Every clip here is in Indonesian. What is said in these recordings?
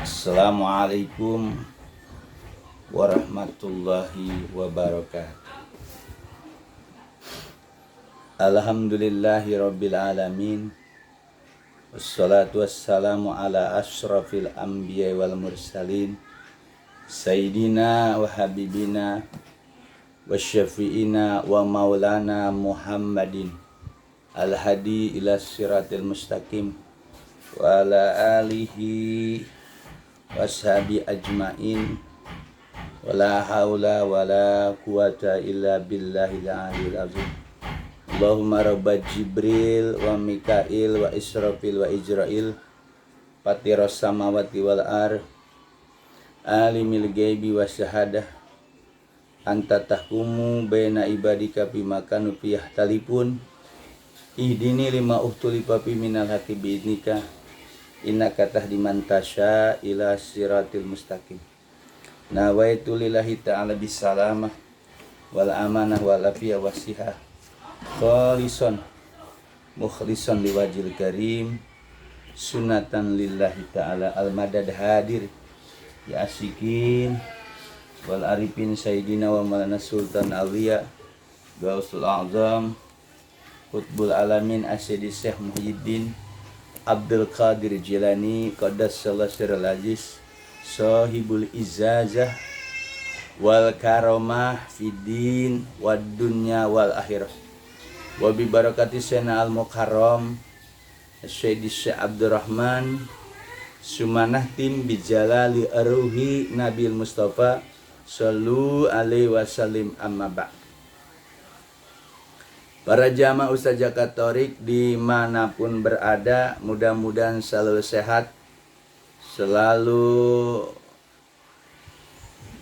Assalamualaikum warahmatullahi wabarakatuh. Alhamdulillahi rabbil alamin. Wassalatu wassalamu ala ashrafil anbiya wal mursalin Sayyidina wa habibina wa syafi'ina wa maulana Muhammadin al-hadi ila siratil mustaqim wa ala alihi washabi ajmain wala haula wala quwata illa billahil aliyil azim. Allahumma rabba Jibril wa Mikail wa Israfil wa Ijrail fatiras samawati wal ar alimil ghaibi wa syahadah anta tahkumu baina ibadika bima kanu talipun ihdini lima uhtulifa fi minal haqqi biidnika innaka tahdi man tasya ila siratil mustaqim. Nawaitu lillahi ta'ala bisalamah wal amanah wal afiyah wasihah khalison mukhlison liwajil karim sunatan lillahi ta'ala al-madad hadir ya asikin wal arifin sayyidina wa malana sultan awliya gausul a'zam qutbul alamin asyidi syekh Muhyiddin Abdul Qadir Jilani qaddasallahu sirral aziz sahibul izazah wal karamah fiddin wad dunya wal akhirah wa bi barakati sayyidina al mukarram Syekh Abdurrahman Sumanahtim bijalali aruhi Nabil Mustafa sallu alaihi wasallim amma ba'd. Para jamaah Ustaz Zakat Thoriq dimanapun berada, mudah-mudahan selalu sehat, selalu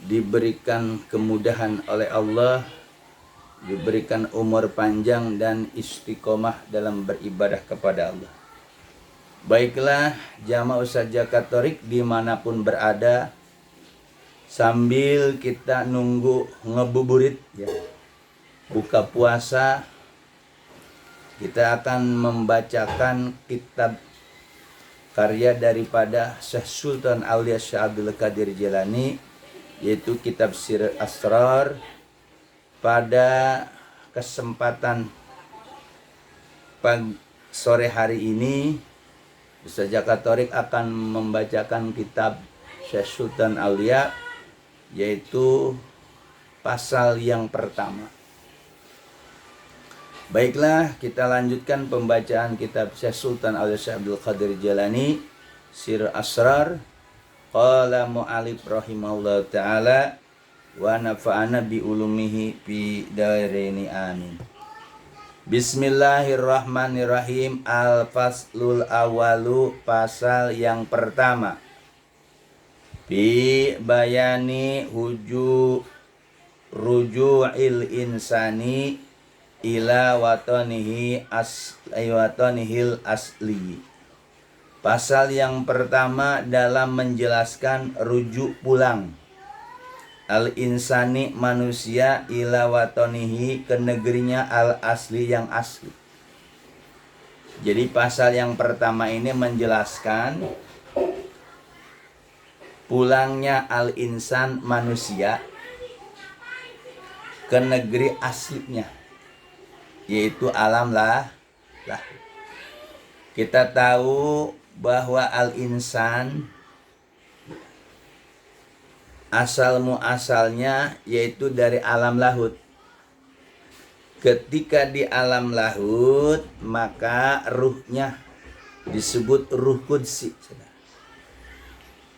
diberikan kemudahan oleh Allah, diberikan umur panjang dan istiqomah dalam beribadah kepada Allah. Baiklah jamaah Ustaz Zakat Thoriq dimanapun berada, sambil kita nunggu ngebuburit ya, buka puasa, kita akan membacakan kitab karya daripada Syekh Sultan Aulia Syekh Abdul Qadir Jilani, yaitu kitab Sir Asrar. Pada kesempatan sore hari ini Ustaz Zakat Thoriq akan membacakan kitab Syekh Sultan Aulia, yaitu pasal yang pertama. Baiklah, kita lanjutkan pembacaan kitab Syekh Sultan Aulia Syekh Abdul Qadir Jilani Sir Asrar. Qala mu'alif rahimahullah ta'ala wa nafa'ana bi ulumihi fi dairaini amin. Bismillahirrahmanirrahim. Al-faslul awalu, pasal yang pertama. Bi bayani ruju'il insani ila watonihil asli. Pasal yang pertama dalam menjelaskan rujuk pulang al-insani manusia ila watonihi ke negerinya al-asli yang asli. Jadi pasal yang pertama ini menjelaskan pulangnya al-insan manusia ke negeri aslinya, yaitu alam lah. Kita tahu bahwa al-insan asalnya yaitu dari alam lahut. Ketika di alam lahut, maka ruhnya disebut ruh qudsi.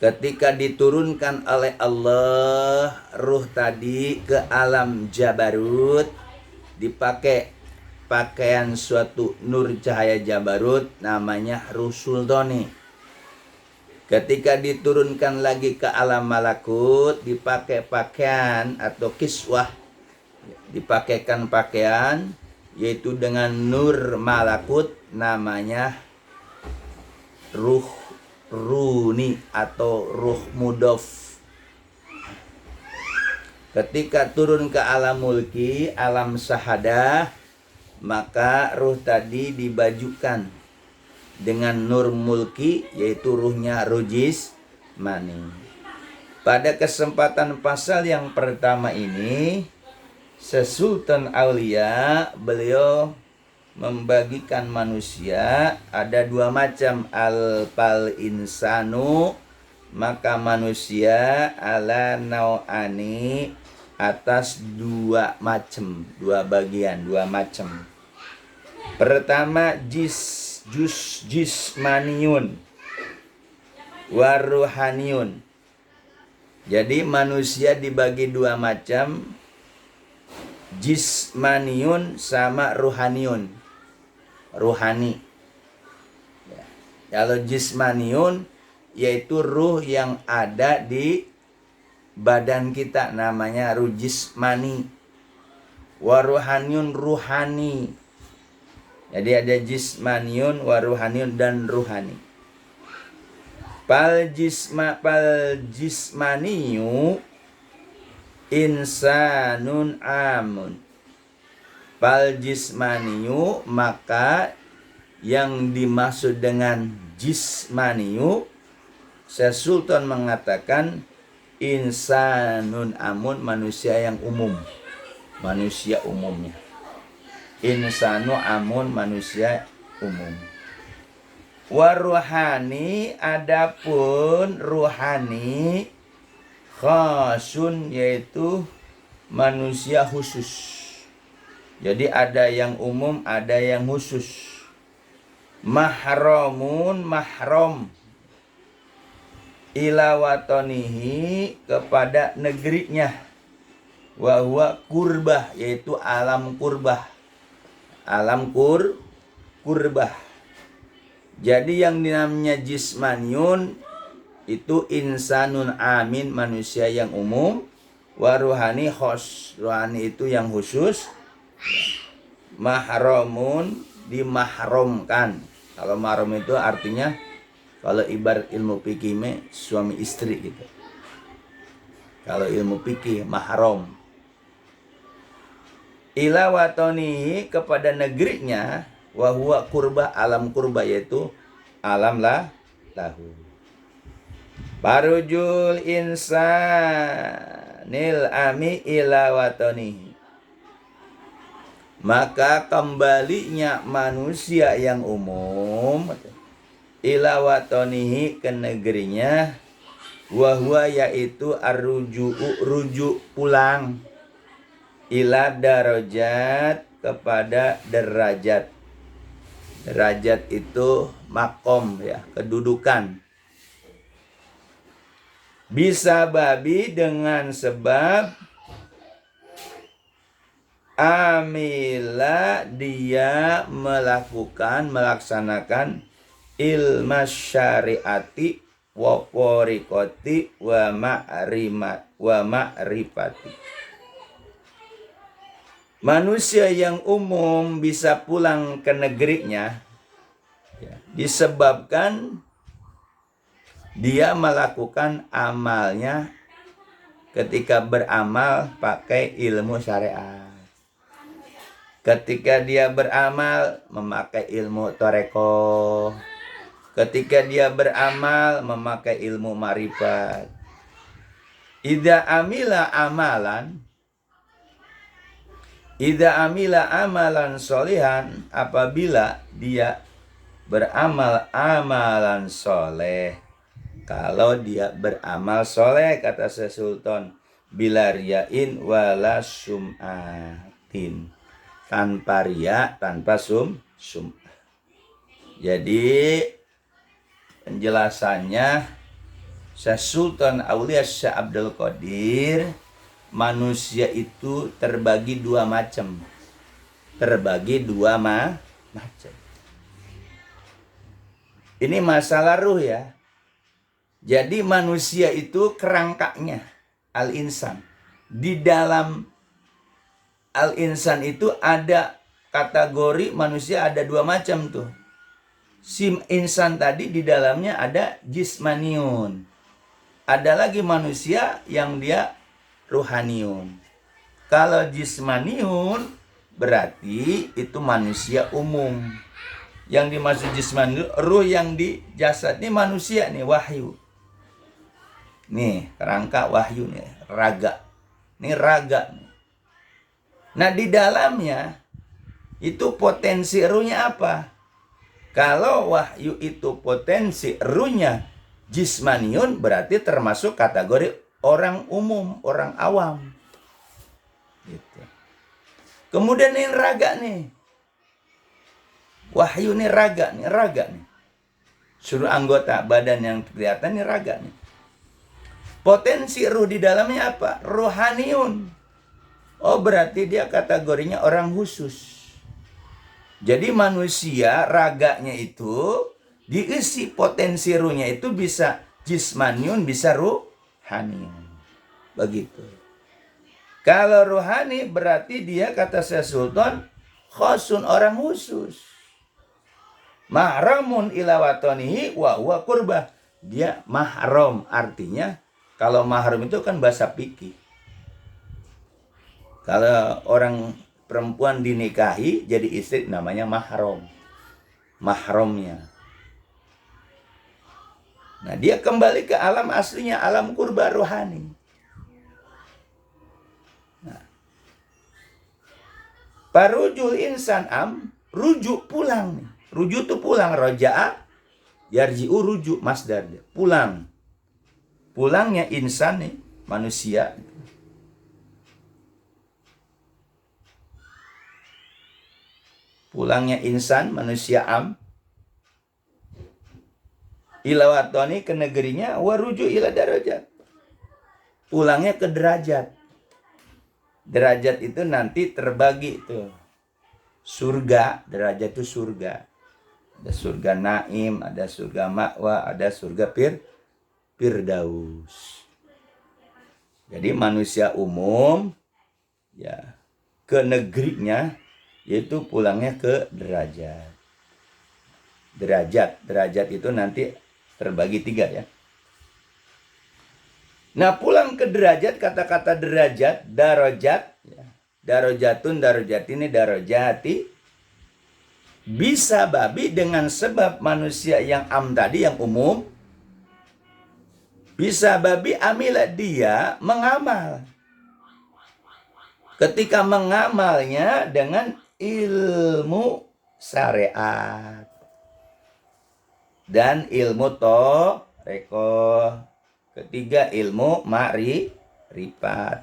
Ketika diturunkan oleh Allah ruh tadi ke alam jabarut, dipakai pakaian suatu nur cahaya jabarut, namanya ruh sultani. Ketika diturunkan lagi ke alam malakut, dipakai pakaian atau kiswah, dipakaikan pakaian, yaitu dengan nur malakut, namanya ruh runi atau ruh mudof. Ketika turun ke alam mulki, alam sahadah, maka ruh tadi dibajukan dengan nur mulki, yaitu ruhnya rujis, mani. Pada kesempatan pasal yang pertama ini, Sultan Aulia beliau membagikan manusia ada dua macam. Al-pal insanu, maka manusia ala nau'ani, atas dua macam, dua bagian, dua macam. Pertama jismaniyun waruhaniyun. Jadi manusia dibagi dua macam, jismaniyun sama ruhaniyun. Ruhani ya. Kalau jismaniyun yaitu ruh yang ada di badan kita, namanya ruh jismani. Waruhaniyun ruhani. Jadi ada jismaniyun, waruhaniyun, dan ruhani. Pal jismaniyu insanun amun. Pal jismaniyu, maka yang dimaksud dengan jismaniyu, Syekh Sultan mengatakan insanun amun, manusia yang umum, manusia umumnya. Insanu amun, manusia umum. Waruhani, adapun ruhani, khasun, yaitu manusia khusus. Jadi ada yang umum, ada yang khusus. Mahramun, mahram, ila watonihi, kepada negerinya. Wa huwa kurbah, yaitu alam kurbah. Alam kurbah. Jadi yang dinamanya jismaniun itu insanun amin, manusia yang umum. Waruhani khos, ruhani itu yang khusus. Mahramun, dimahromkan. Kalau mahram itu artinya, kalau ibarat ilmu fikih suami istri gitu. Kalau ilmu fikih mahram. Ila watonihi, kepada negerinya. Wa huwa kurbah, alam kurbah, yaitu alam lahu. Barujul insanil ami ila watonihi, maka kembalinya manusia yang umum ila watonihi, ke negerinya. Wa huwa, yaitu rujuk pulang. Ila darajat, kepada derajat. Derajat itu makom ya, kedudukan. Bisa babi, dengan sebab amila, dia melaksanakan ilmu syariati wa qorikoti wa ma'rifati. Manusia yang umum bisa pulang ke negerinya ya, disebabkan dia melakukan amalnya ketika beramal pakai ilmu syariat. Ketika dia beramal memakai ilmu toreko. Ketika dia beramal memakai ilmu ma'rifat. Idza amila amalan solihan, apabila dia beramal amalan soleh. Kalau dia beramal soleh, kata Syekh Sultan, bila riyain wala sum'atin, tanpa riya, tanpa sum'ah. Jadi penjelasannya Syekh Sultan Aulia Syekh Abdul Qadir, manusia itu terbagi dua macam. Macam. Ini masalah ruh ya. Jadi manusia itu kerangkanya al-insan. Di dalam al-insan itu ada kategori manusia, ada dua macam tuh. Si insan tadi di dalamnya ada jismaniun. Ada lagi manusia yang dia ruhaniun. Kalau jismaniun berarti itu manusia umum. Yang dimaksud jismaniun, ruh yang di jasad ini manusia nih, wahyu. Nih, kerangka wahyu nih, raga. Ini raga nih. Nah, di dalamnya itu potensi ruhnya apa? Kalau wahyu itu potensi ruhnya jismaniun, berarti termasuk kategori orang umum, orang awam. Gitu. Kemudian ini raga nih. Wahyu ini raga nih, raga nih. Seluruh anggota badan yang kelihatan ini raga nih. Potensi ruh di dalamnya apa? Rohaniun. Oh, berarti dia kategorinya orang khusus. Jadi manusia raganya itu diisi potensi ruhnya itu bisa jismaniun, bisa ruhaniun. Begitu. Kalau rohani berarti dia, kata Syekh Sultan, khosun, orang khusus. Mahramun ila watanihi wa huwa qurbah. Dia mahram, artinya kalau mahram itu kan bahasa fikih. Kalau orang perempuan dinikahi jadi istri namanya mahram. Mahramnya. Nah, dia kembali ke alam aslinya, alam kurba rohani. Nah, parujul insan rujuk pulang nih. Rujuk itu pulang, roja'a yarji'u, rujuk masdar dia. Pulang. Pulangnya insan nih, manusia. Pulangnya insan, manusia ila watani, ke negerinya, waruju ila darajat. Pulangnya ke derajat. Derajat itu nanti terbagi tuh. Surga, derajat itu surga. Ada surga naim, ada surga ma'wa, ada surga firdaus. Jadi manusia umum ya ke negerinya, yaitu pulangnya ke derajat. Derajat itu nanti terbagi 3 ya. Nah, pulang ke derajat, kata-kata derajat, darajat, ya. Darajatun, darajatini, darajati. Bisa babi dengan sebab manusia yang tadi, yang umum. Bisa babi amila, dia mengamal. Ketika mengamalnya dengan ilmu syariat dan ilmu toreko. Ketiga, ilmu ma'rifat.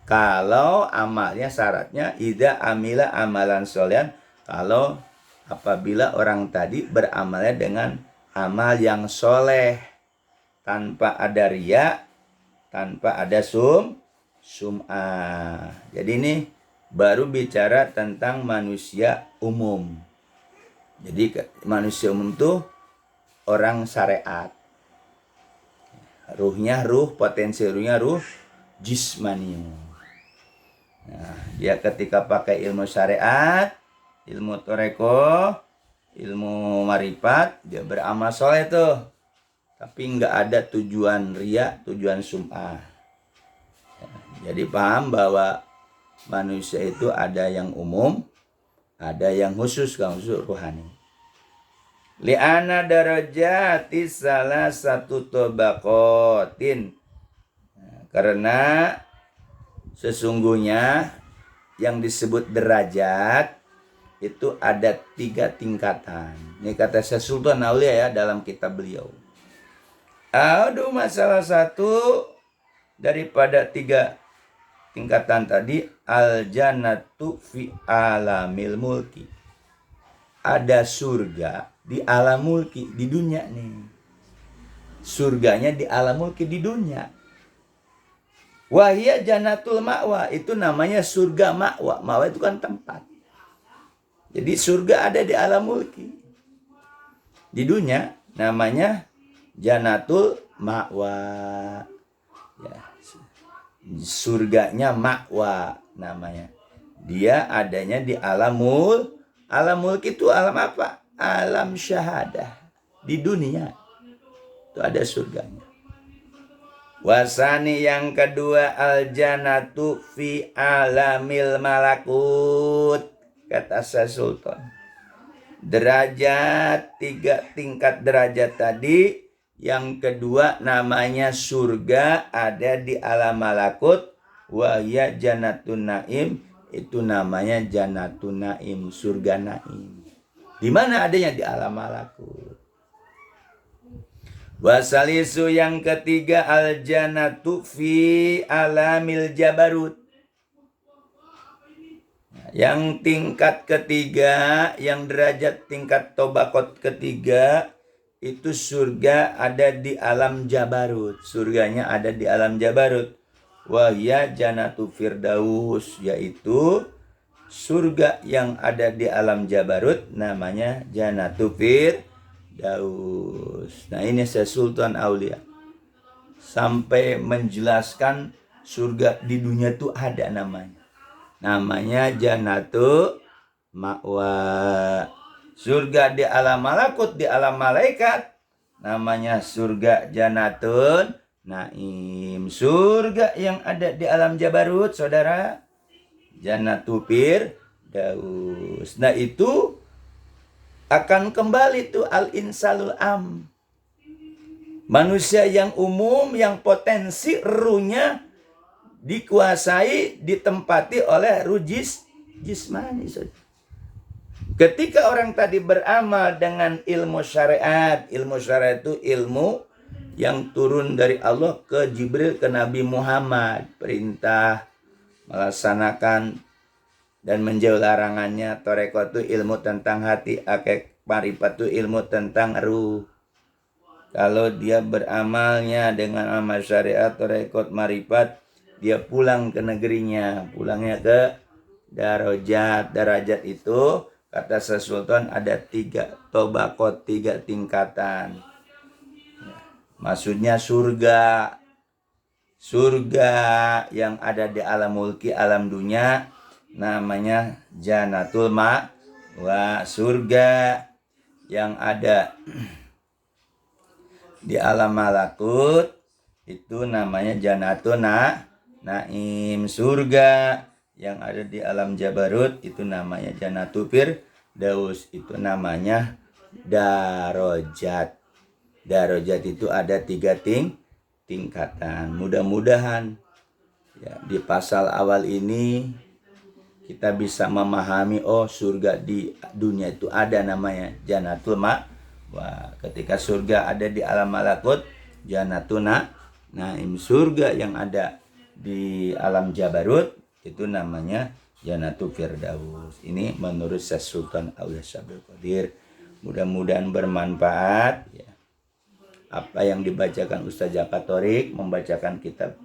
Kalau amalnya syaratnya ida amila amalan solehan, kalau apabila orang tadi beramalnya dengan amal yang soleh, tanpa ada riya, tanpa ada sum'ah. Jadi ini baru bicara tentang manusia umum. Jadi manusia umum itu orang syariat. Ruhnya ruh, potensi ruhnya ruh jismani. Nah, dia ketika pakai ilmu syariat, ilmu toreko, ilmu marifat, dia beramal soleh tuh. Tapi nggak ada tujuan riya, tujuan sum'ah. Jadi paham bahwa manusia itu ada yang umum, ada yang khusus, khusus rohani. Li'ana darajati salah satu tobakotin. Karena sesungguhnya yang disebut derajat itu ada 3 tingkatan. Ini kata Syekh Sultan Aulia ya dalam kitab beliau. Aduh, masalah satu daripada 3 tingkatan tadi, al-jannatu fi alamil mulki. Ada surga di alam mulki, di dunia nih. Surganya di alam mulki, di dunia. Wahia jannatul ma'wa, itu namanya surga ma'wa. Ma'wa itu kan tempat. Jadi surga ada di alam mulki. Di dunia namanya jannatul ma'wa. Ya, surganya ma'wa namanya. Dia adanya di alam mulki itu alam apa? Alam syahadah. Di dunia itu ada surganya. Wasani yang kedua, al-jannatu fi alamil malakut. Kata Syekh Sultan. Derajat 3 tingkat derajat tadi Yang kedua namanya surga ada di alam malakut. Wa ya jannatun naim, itu namanya jannatun naim, surga naim. Di mana adanya? Di alam malakut. Wasalisu yang ketiga al jannatu fi alamil jabarut. Yang tingkat ketiga, yang derajat tingkat tobakot ketiga, itu surga ada di alam Jabarut. Surganya ada di alam Jabarut. Wahya Jannatu Firdaus, yaitu surga yang ada di alam Jabarut namanya Jannatu Firdaus. Nah, ini saya Sultan Aulia sampai menjelaskan surga di dunia itu ada namanya Jannatu Ma'wa. Surga di alam malakut, di alam malaikat, namanya surga Jannatun Naim. Surga yang ada di alam Jabarut, saudara, Jannatu Firdaus. Nah, itu akan kembali tuh al-insalul am. Manusia yang umum, yang potensi ruhnya dikuasai, ditempati oleh ruh jismani. Ketika orang tadi beramal dengan ilmu syariat itu ilmu yang turun dari Allah ke Jibril, ke Nabi Muhammad, perintah, melaksanakan dan menjauh larangannya. Tarekat itu ilmu tentang hati, marifat itu ilmu tentang ruh. Kalau dia beramalnya dengan amal syariat, tarekat, marifat, dia pulang ke negerinya, pulangnya ke darajat itu kata Sultan ada 3 tobakot, 3 tingkatan. Maksudnya surga yang ada di alam mulki, alam dunia, namanya Jannatul Ma'wa. Surga yang ada di alam malakut itu namanya Jannatun Naim. Surga yang ada di alam Jabarut itu namanya Jannatu Firdaus, itu namanya darajat. Darajat itu ada 3 tingkatan. Mudah-mudahan ya, di pasal awal ini kita bisa memahami, oh surga di dunia itu ada namanya Jannatul Ma'wa. Ketika surga ada di alam malakut, Jannatun Naim. Surga yang ada di alam Jabarut itu namanya Jannatu Firdaus. Ini menurut Syekh Sultan Aulia Syabdul Qadir. Mudah-mudahan bermanfaat ya. Apa yang dibacakan Ustaz Jaka Thorik, membacakan kitab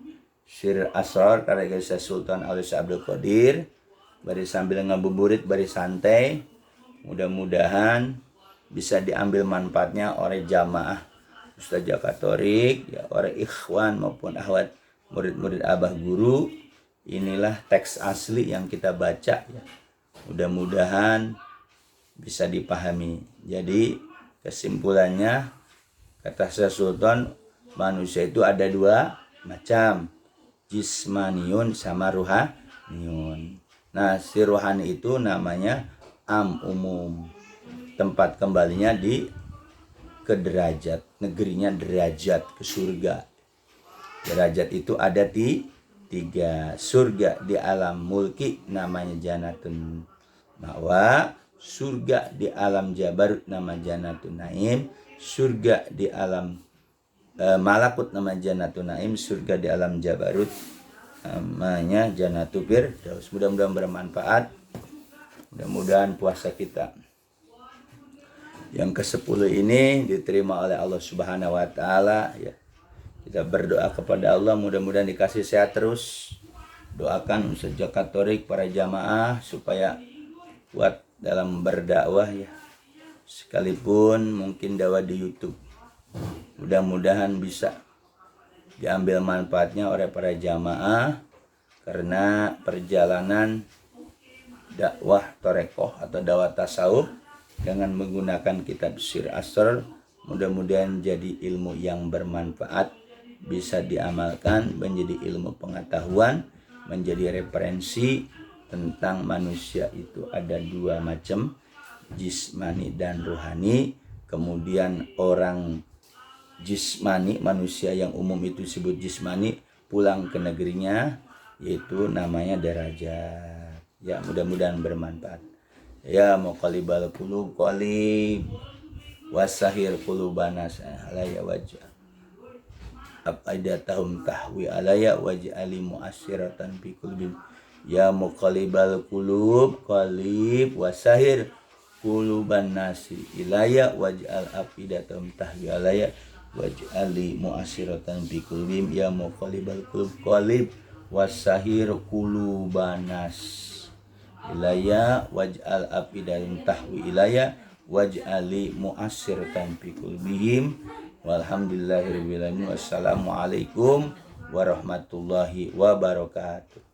Sir Asrar karya Syekh Sultan Aulia Syabdul Qadir, bari sambil ngabuburit, bari santai. Mudah-mudahan bisa diambil manfaatnya oleh jamaah Ustaz Jaka Thorik ya, oleh ikhwan maupun akhwat, murid-murid abah guru. Inilah teks asli yang kita baca ya. Mudah-mudahan bisa dipahami. Jadi kesimpulannya kata Syekh Sultan, manusia itu ada 2 macam, jismaniun sama ruhaniyun. Nah, si ruhani itu namanya umum. Tempat kembalinya ke derajat, negerinya derajat, ke surga. Derajat itu ada 3. Surga di alam mulki namanya Jannatun Ma'wa. Surga di alam Jabarut nama Jannatun Naim. Surga di alam malakut nama Jannatun Naim. Surga di alam Jabarut namanya Jannatu Firdaus. Mudah-mudahan bermanfaat. Mudah-mudahan puasa kita yang ke-10 ini diterima oleh Allah Subhanahu wa taala ya. Kita berdoa kepada Allah, mudah-mudahan dikasih sehat terus. Doakan Ustaz Jaka Thorik, para jamaah supaya kuat dalam berdakwah ya. Sekalipun mungkin dakwah di YouTube, mudah-mudahan bisa diambil manfaatnya oleh para jamaah, karena perjalanan dakwah torekoh atau dakwah tasawuf dengan menggunakan kitab Sir Asrar mudah-mudahan jadi ilmu yang bermanfaat, bisa diamalkan menjadi ilmu pengetahuan, menjadi referensi tentang manusia itu ada 2 macam, jismani dan rohani. Kemudian orang jismani, manusia yang umum itu disebut jismani, pulang ke negerinya, yaitu namanya derajat. Ya, mudah-mudahan bermanfaat. Ya muqallibal qulub qalib wasahir qulubana alaya wajah afidatahum tahwi alaya waj'ali mu'asyiratan fi qulubihim. Ya muqallibal qulub qalib wasahir quluban nasi ilaya waj'al afidatahum tahwi alaya waj'ali mu'asyiratan fi qulubihim. Ya muqallibal qulub qalib wasahir qulubanas ilaya waj'al afidatahum tahwi ilaya waj'ali mu'asyiratan fi qulubihim. Walhamdulillahirabbil alamin. Wassalamualaikum warahmatullahi wabarakatuh.